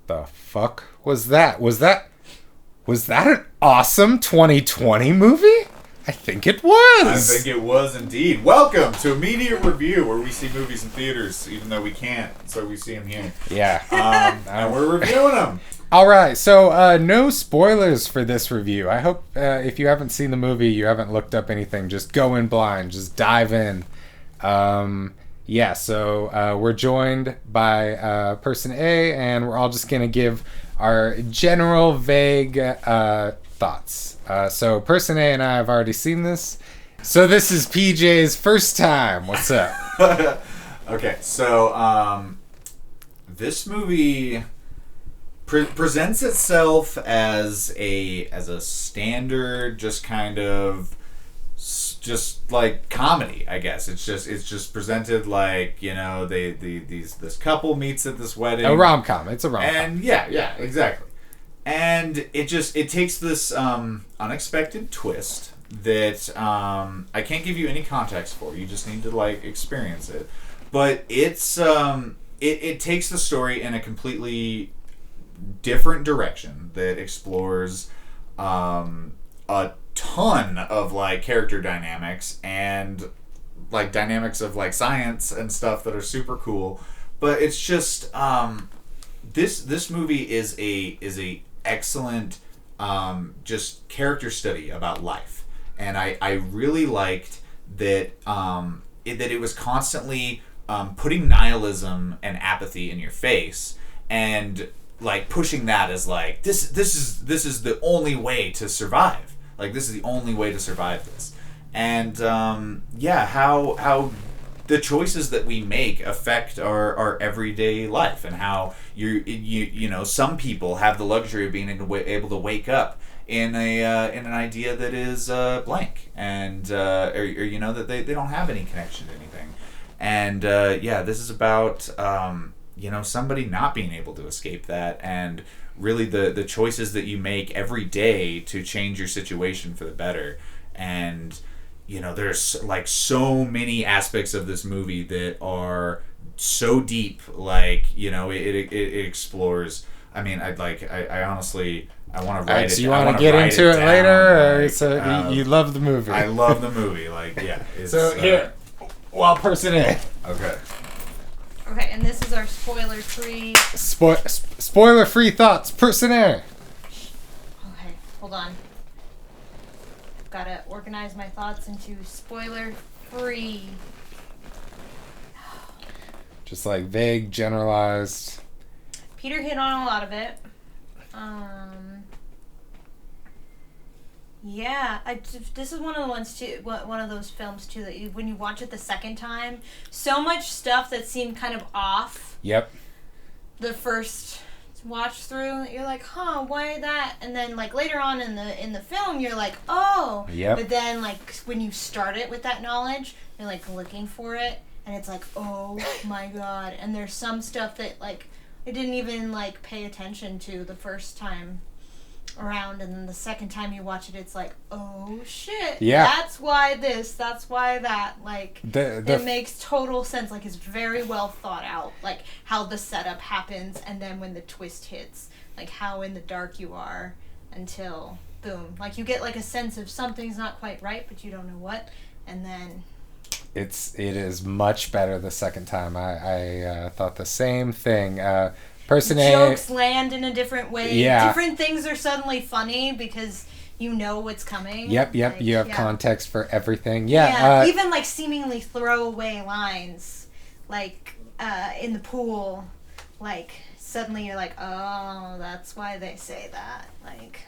the fuck was that? Was that an awesome 2020 movie? I think it was. I think it was indeed. Welcome to Immediate Review, where we see movies in theaters, even though we can't, so we see them here. Yeah. And we're reviewing them. All right, so no spoilers for this review. I hope if you haven't seen the movie, you haven't looked up anything, just go in blind, just dive in. So we're joined by person A, and we're all just going to give our general vague thoughts. So person A and I have already seen this. So this is PJ's first time. What's up? Okay, so this movie presents itself as a standard, just kind of just like comedy, I guess. It's just presented like, you know, this couple meets at this wedding. A rom-com. It's a rom-com. And yeah, exactly. And it takes this unexpected twist that I can't give you any context for. You just need to like experience it. But it's it takes the story in a completely different direction that explores a ton of like character dynamics and like dynamics of like science and stuff that are super cool. But it's just this movie is a excellent just character study about life, and I really liked that that it was constantly putting nihilism and apathy in your face and like pushing that as like this is the only way to survive. Like this is the only way to survive this. And how the choices that we make affect our everyday life, and how you know, some people have the luxury of being able to wake up in an idea that is blank, and or you know, that they don't have any connection to anything. And this is about you know, somebody not being able to escape that, and really the choices that you make every day to change your situation for the better. And you know, there's like so many aspects of this movie that are so deep. Like, you know, it explores. I mean, I honestly, I want to write it. So you want to get into it later, or so you love the movie? I love the movie. Like, yeah. So here, well, person A. Okay. Okay, and this is our spoiler-free... Spoiler-free thoughts. Person A. Okay, hold on. Gotta organize my thoughts into spoiler-free. Just like vague, generalized. Peter hit on a lot of it. Yeah, this is one of the ones too. One of those films too that when you watch it the second time, so much stuff that seemed kind of off. Yep. The first watch through, you're like, huh, why that? And then like later on in the film, you're like, oh. Yep. But then like when you start it with that knowledge, you're like looking for it, and it's like, oh my god. And there's some stuff that like I didn't even like pay attention to the first time around, and then the second time you watch it, it's like, oh shit, yeah, that's why this, that's why that, like it makes total sense. Like it's very well thought out, like how the setup happens, and then when the twist hits, like how in the dark you are until boom, like you get like a sense of something's not quite right, but you don't know what, and then it is much better the second time. I thought the same thing. Person A, jokes land in a different way. Yeah. Different things are suddenly funny because you know what's coming. Yep. Like, you have context for everything. Yeah. Yeah. Even like seemingly throwaway lines, like in the pool, like suddenly you're like, oh, that's why they say that. Like,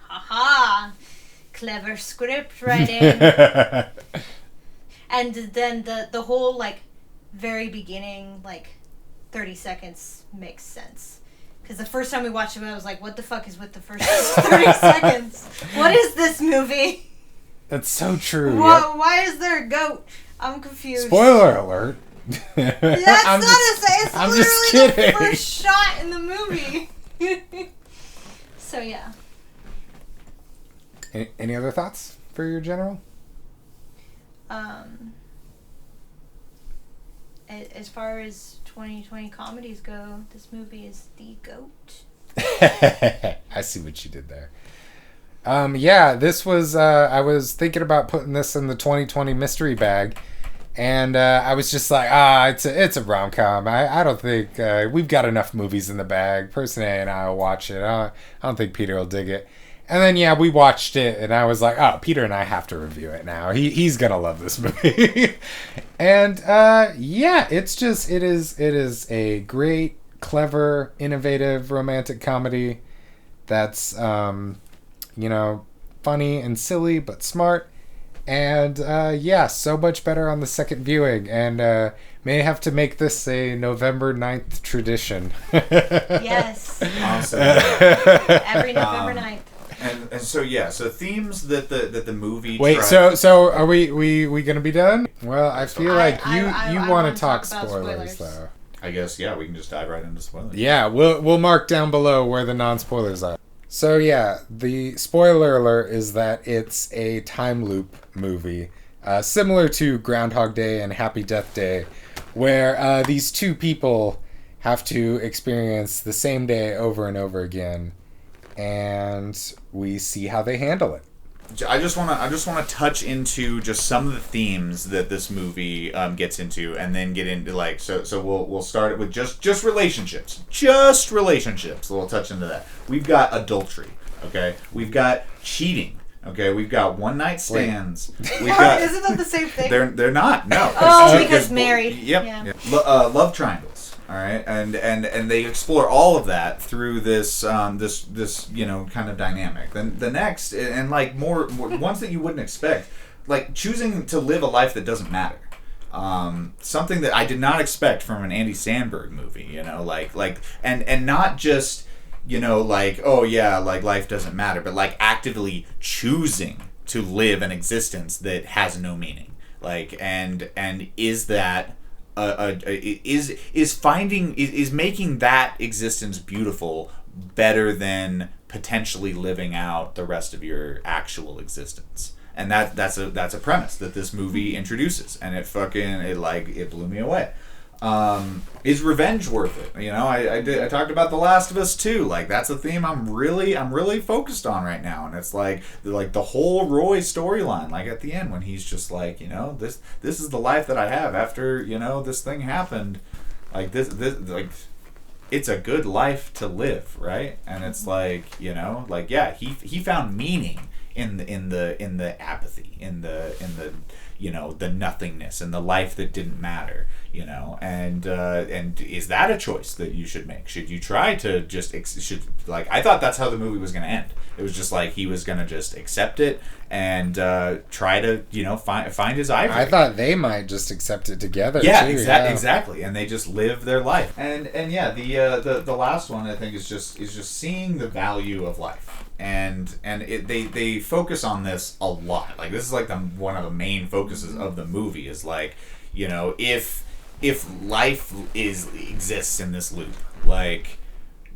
haha, clever script writing. And then the whole like very beginning, like 30 seconds makes sense. Because the first time we watched it, I was like, what the fuck is with the first 30 seconds? What is this movie? That's so true. Why is there a goat? I'm confused. Spoiler alert. That's not to say. It's I'm literally just kidding. the first shot in the movie. So, yeah. Any other thoughts for your general? as far as 2020 comedies go, this movie is the GOAT. I see what you did there. Yeah, this was, I was thinking about putting this in the 2020 mystery bag, and I was just like, it's a rom-com. I don't think, we've got enough movies in the bag. Person A and I will watch it. I don't think Peter will dig it. And then, yeah, we watched it, and I was like, oh, Peter and I have to review it now. He's gonna love this movie. And, yeah, it is a great, clever, innovative romantic comedy that's, funny and silly, but smart. And, yeah, so much better on the second viewing. And, may have to make this a November 9th tradition. Yes. Awesome. Every November 9th. And so yeah, so themes that the movie. Wait, so are we gonna be done? Well, I feel like you want to talk spoilers though. I guess yeah, we can just dive right into spoilers. Yeah, we'll mark down below where the non-spoilers are. So yeah, the spoiler alert is that it's a time loop movie, similar to Groundhog Day and Happy Death Day, where these two people have to experience the same day over and over again. And we see how they handle it. I just want to touch into just some of the themes that this movie gets into, and then get into like so we'll start it with just relationships, We'll touch into that. We've got adultery, okay. We've got cheating, okay. We've got one night stands. We've got, isn't that the same thing? They're not. No. Because married. Yep. Yeah. Love triangles. All right, and they explore all of that through this kind of dynamic. Then the next, and like more ones that you wouldn't expect, like choosing to live a life that doesn't matter. Something that I did not expect from an Andy Samberg movie. And not just oh yeah, like life doesn't matter, but like actively choosing to live an existence that has no meaning. Like and is that. Is making that existence beautiful better than potentially living out the rest of your actual existence, and that's a premise that this movie introduces, and it blew me away. Is revenge worth it? I talked about The Last of Us 2. Like that's a theme I'm really focused on right now, and it's like the whole Roy storyline. Like at the end when he's just like, this is the life that I have after this thing happened. Like this like it's a good life to live, right? And it's like yeah, he found meaning in the apathy, in the the nothingness, and the life that didn't matter, and is that a choice that you should make? Should you try to just I thought that's how the movie was going to end. It was just like he was going to just accept it and try to find his ivory. I thought they might just accept it together. Yeah, too, exactly, and they just live their life. And yeah, the last one I think is just seeing the value of life. And they focus on this a lot. Like this is like one of the main focuses of the movie is like, if life exists in this loop, like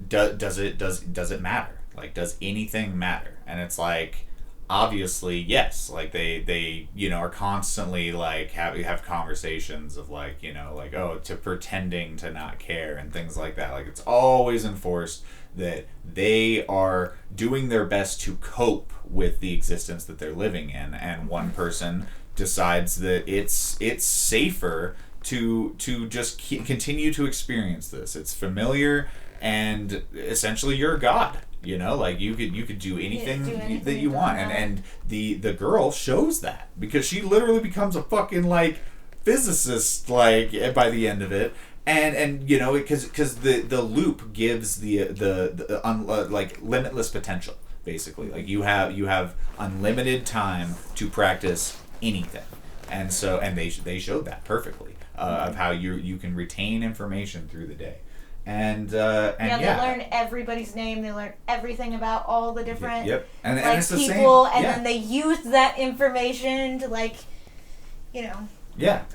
does it matter? Like does anything matter? And it's like obviously yes. Like they are constantly like have conversations of like to pretending to not care and things like that. Like it's always enforced that they are doing their best to cope with the existence that they're living in, and one person decides that it's safer to just continue to experience this. It's familiar, and essentially you're God. Like you could do anything that you want, and the girl shows that because she literally becomes a fucking like physicist like by the end of it. And because the loop gives the like limitless potential, basically. Like you have unlimited time to practice anything, and they showed that perfectly of how you can retain information through the day, and they learn everybody's name. They learn everything about all the different and it's the people, same, and then they use that information to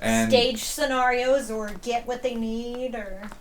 and stage scenarios or get what they need,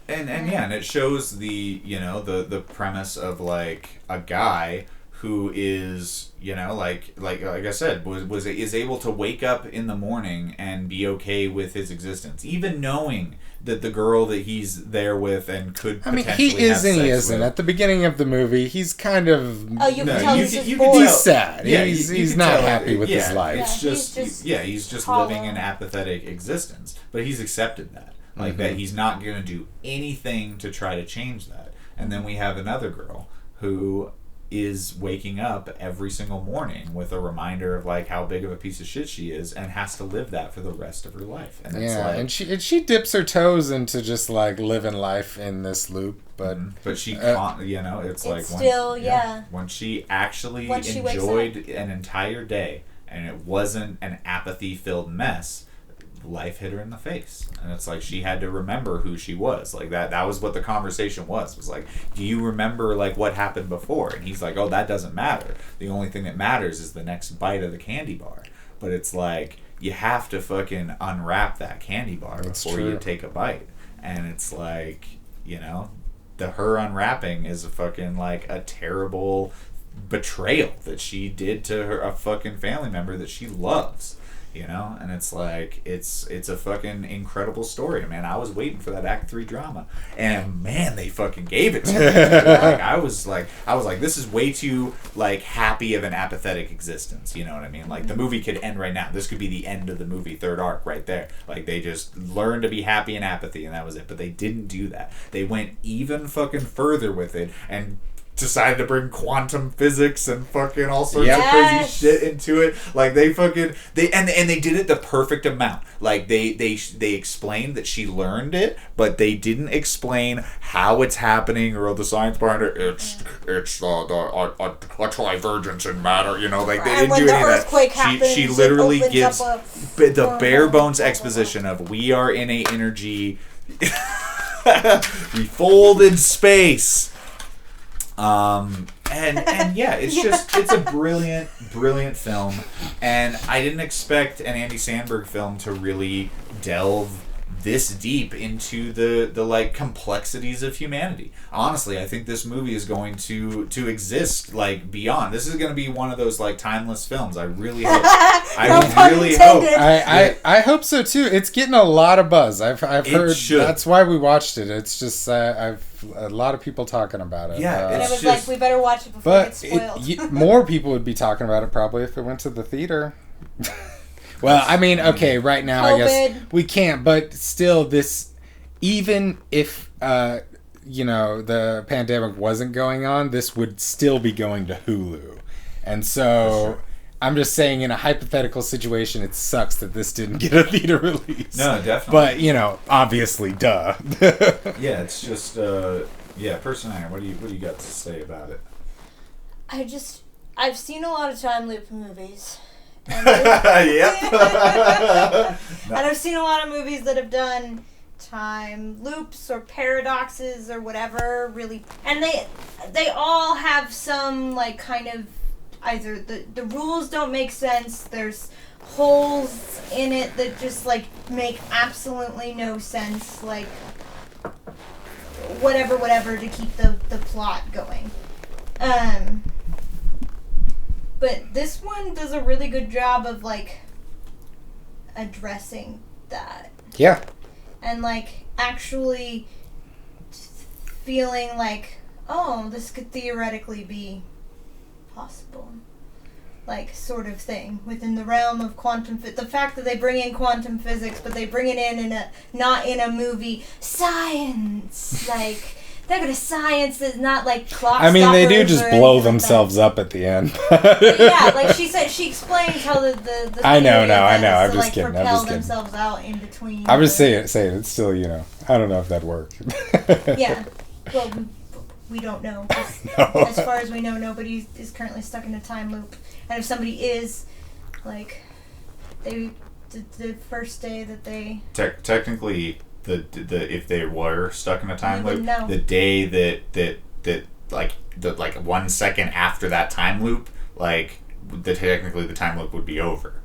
and it shows the the premise of like a guy who is, you know, like I said, is able to wake up in the morning and be okay with his existence, even knowing that the girl that he's there with and could potentially he is have and he sex isn't. with. At the beginning of the movie, he's kind of... Oh, you can tell he's you bored. He's sad. Yeah, he's can not tell, happy with his life. He's just hollow. living an apathetic existence. But he's accepted that. Like, that he's not going to do anything to try to change that. And then we have another girl who is waking up every single morning with a reminder of like how big of a piece of shit she is, and has to live that for the rest of her life. And it's like, and she dips her toes into just like living life in this loop, but she can't, you know, it's like still when she actually Once she enjoyed an entire day and it wasn't an apathy filled mess, life hit her in the face, and it's like she had to remember who she was. Like that was what the conversation was like, do you remember like what happened before? And he's like, oh, that doesn't matter, the only thing that matters is the next bite of the candy bar. But it's like, you have to fucking unwrap that candy bar before you take a bite. And it's like, you know, her unwrapping is a fucking like a terrible betrayal that she did to a fucking family member that she loves. You know, and it's like, it's a fucking incredible story, man. I was waiting for that Act 3 drama, and man, they fucking gave it to me. I was like, this is way too like happy of an apathetic existence. You know what I mean? Like, the movie could end right now. This could be the end of the movie, third arc, right there. Like, they just learned to be happy in apathy, and that was it. But they didn't do that. They went even fucking further with it, and decided to bring quantum physics and fucking all sorts of crazy shit into it. Like, they did it the perfect amount. Like, they explained that she learned it, but they didn't explain how it's happening or the science behind it. It's a divergence in matter, you know, like, they didn't do any of that. Happens, she literally gives the bare bones exposition of, we are in a energy we folded space. And yeah, it's a brilliant film, and I didn't expect an Andy Samberg film to really delve this deep into the like complexities of humanity. Honestly, I think this movie is going to exist like beyond. This is going to be one of those like timeless films. I really hope. I hope so too. It's getting a lot of buzz. I've heard. That's why we watched it. It's just I've a lot of people talking about it. Yeah, and it was like, we better watch it before it gets spoiled. More people would be talking about it probably if it went to the theater. Well, I mean, okay, right now COVID. I guess we can't, but still, this, even if you know, the pandemic wasn't going on, this would still be going to Hulu, and so. I'm just saying, in a hypothetical situation, it sucks that this didn't get a theater release. No, definitely. But, you know, obviously, duh. Yeah, it's just, Person Iron, what do you got to say about it? I've seen a lot of time loop movies. And Yep. And I've seen a lot of movies that have done time loops or paradoxes or whatever, really. And they all have some, like, kind of, either the rules don't make sense, there's holes in it that just like make absolutely no sense, like whatever to keep the plot going. But this one does a really good job of like addressing that. Yeah. And like actually feeling like, oh, this could theoretically be possible, like, sort of thing within the realm of quantum the fact that they bring in quantum physics, but they bring it in a not in a movie science, like they're gonna science is not like clock. I mean, they do just blow themselves up at the end. Yeah, like she said, she explains how the I know. I'm to, just like, kidding. propel themselves out in between. I'm just saying it's still, you know, I don't know if that'd work. Yeah, well. We don't know. No. As far as we know, nobody is currently stuck in a time loop. And if somebody is, like, the first day that they technically the if they were stuck in a time loop, know. The day that like the 1 second after that time loop, like technically the time loop would be over,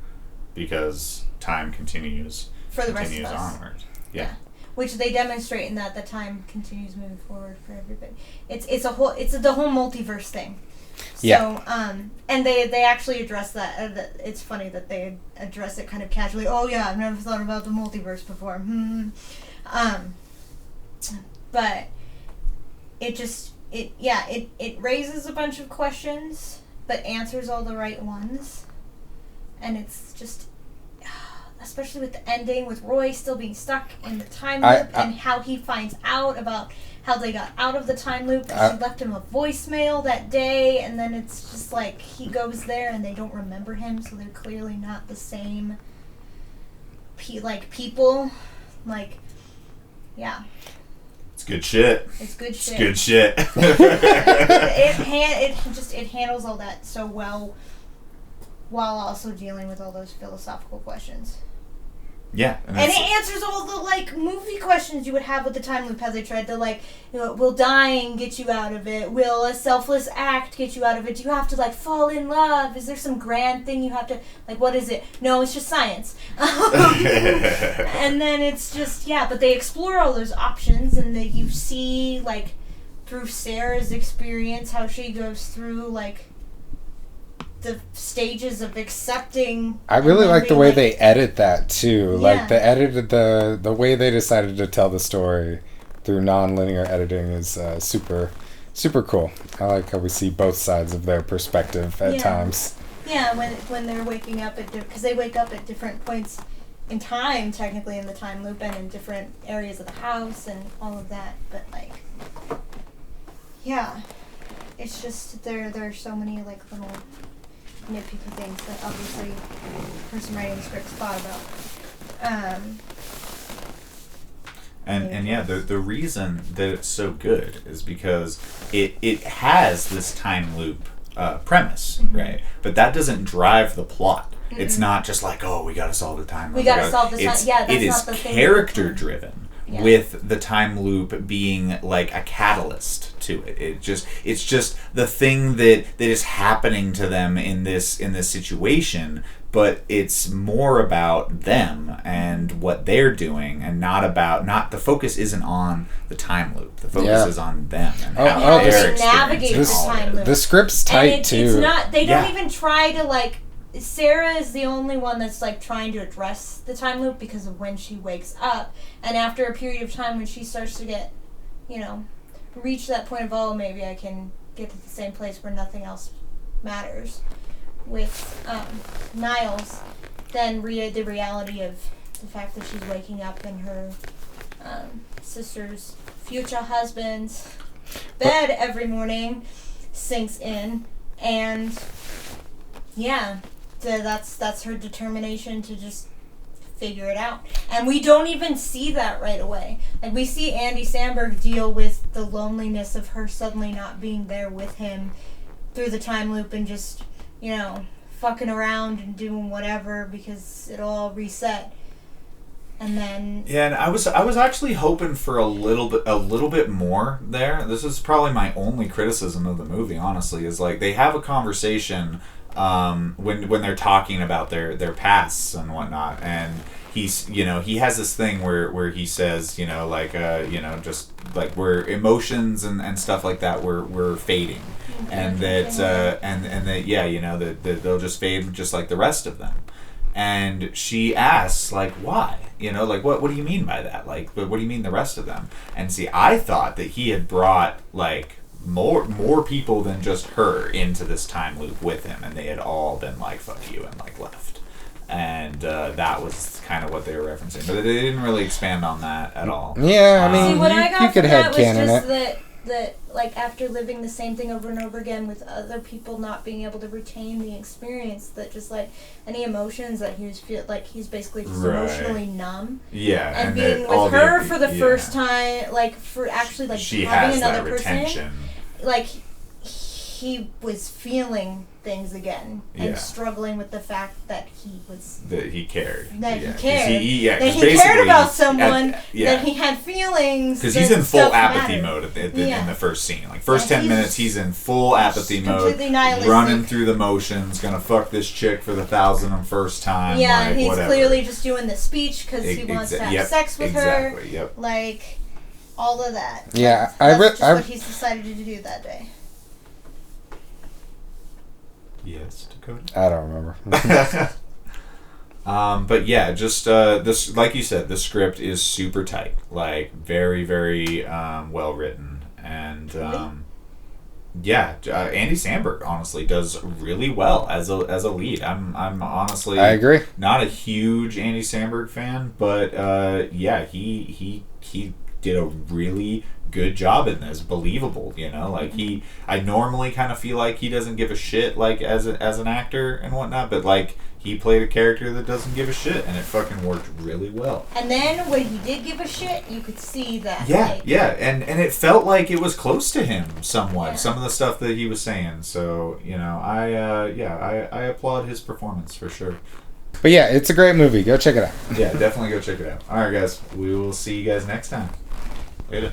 because time continues for the rest of us. Onward. Yeah. Which they demonstrate in that the time continues moving forward for everybody. It's the whole multiverse thing, So, yeah. And they actually address that. It's funny that they address it kind of casually. Oh yeah, I've never thought about the multiverse before. But it raises a bunch of questions, but answers all the right ones. And it's just, especially with the ending, with Roy still being stuck in the time loop, and how he finds out about how they got out of the time loop, because she left him a voicemail that day, and then it's just like he goes there and they don't remember him, so they're clearly not the same people. Like, yeah. It's good shit. It's good shit. It's good shit. It handles all that so well, while also dealing with all those philosophical questions. Yeah. And it answers all the, like, movie questions you would have with the time loop, how they tried to, like, will dying get you out of it? Will a selfless act get you out of it? Do you have to, like, fall in love? Is there some grand thing you have to, like, what is it? No, it's just science. And then it's just, but they explore all those options, and that you see, like, through Sarah's experience, how she goes through, like, the stages of accepting. I really like the way they edit that too. Yeah. Like the way they decided to tell the story through non-linear editing is super cool. I like how we see both sides of their perspective at times. Yeah, when they're waking up because they wake up at different points in time, technically in the time loop, and in different areas of the house and all of that. But like, it's just there are so many like little nitpicky things that obviously the person writing the scripts thought about. The reason that it's so good is because it has this time loop premise, right? But that doesn't drive the plot. Mm-hmm. It's not just like, oh, we got to solve the time loop. We got to solve the time. Yeah, that's it is not the thing. Character driven. Yeah. With the time loop being like a catalyst to it. It's just the thing that is happening to them in this situation, but it's more about them and what they're doing, and not the focus isn't on the time loop. The focus is on them and how they're navigate the time loop. The script's tight too. It's not. They don't even try to like. Sarah is the only one that's like trying to address the time loop because of when she wakes up, and after a period of time when she starts to get, reach that point of, oh, maybe I can get to the same place where nothing else matters with Niles, then the reality of the fact that she's waking up in her sister's future husband's bed every morning sinks in, and that's her determination to just figure it out. And we don't even see that right away. Like, we see Andy Samberg deal with the loneliness of her suddenly not being there with him through the time loop and just, fucking around and doing whatever because it all reset. And then and I was actually hoping for a little bit more there. This is probably my only criticism of the movie, honestly, is like they have a conversation when they're talking about their pasts and whatnot, and he's he has this thing where he says just like where emotions and stuff like that we're fading, and that that they'll just fade just like the rest of them. And she asks, like, why? What do you mean by that? Like, what do you mean the rest of them? And see, I thought that he had brought like more people than just her into this time loop with him, and they had all been like, fuck you, and like left. And that was kind of what they were referencing, but they didn't really expand on that at all. Yeah, I mean, what I got you could from that was just it. that like after living the same thing over and over again with other people not being able to retain the experience, that just like any emotions that he was he's basically just emotionally numb. Yeah, and being with her for the first time, like for actually like she having has another that person, retention. like he was feeling things again and struggling with the fact that he cared. That he cared. He cared about someone. That he had feelings. Because he's in full apathy mode in the first scene. Like first 10 minutes, he's in full apathy mode, running through the motions, gonna fuck this chick for the 1,001st time. Yeah, like, and he's whatever. clearly just doing the speech because he wants to have sex with her. Yep. Like all of that. Yeah, that's what he's decided to do that day. Yes, Dakota. I don't remember. But yeah, just this, like you said, the script is super tight, like very, very well written, and yeah, Andy Samberg honestly does really well as a lead. I'm honestly, I agree. Not a huge Andy Samberg fan, but yeah, he did a really good job in this. Believable, like I normally kind of feel like he doesn't give a shit, like as an actor and whatnot, but like he played a character that doesn't give a shit, and it fucking worked really well. And then when he did give a shit, you could see that. Yeah, and it felt like it was close to him somewhat. Yeah. Some of the stuff that he was saying. So I applaud his performance for sure. But yeah, it's a great movie. Go check it out. Yeah, definitely go check it out. All right, guys, we will see you guys next time. Later.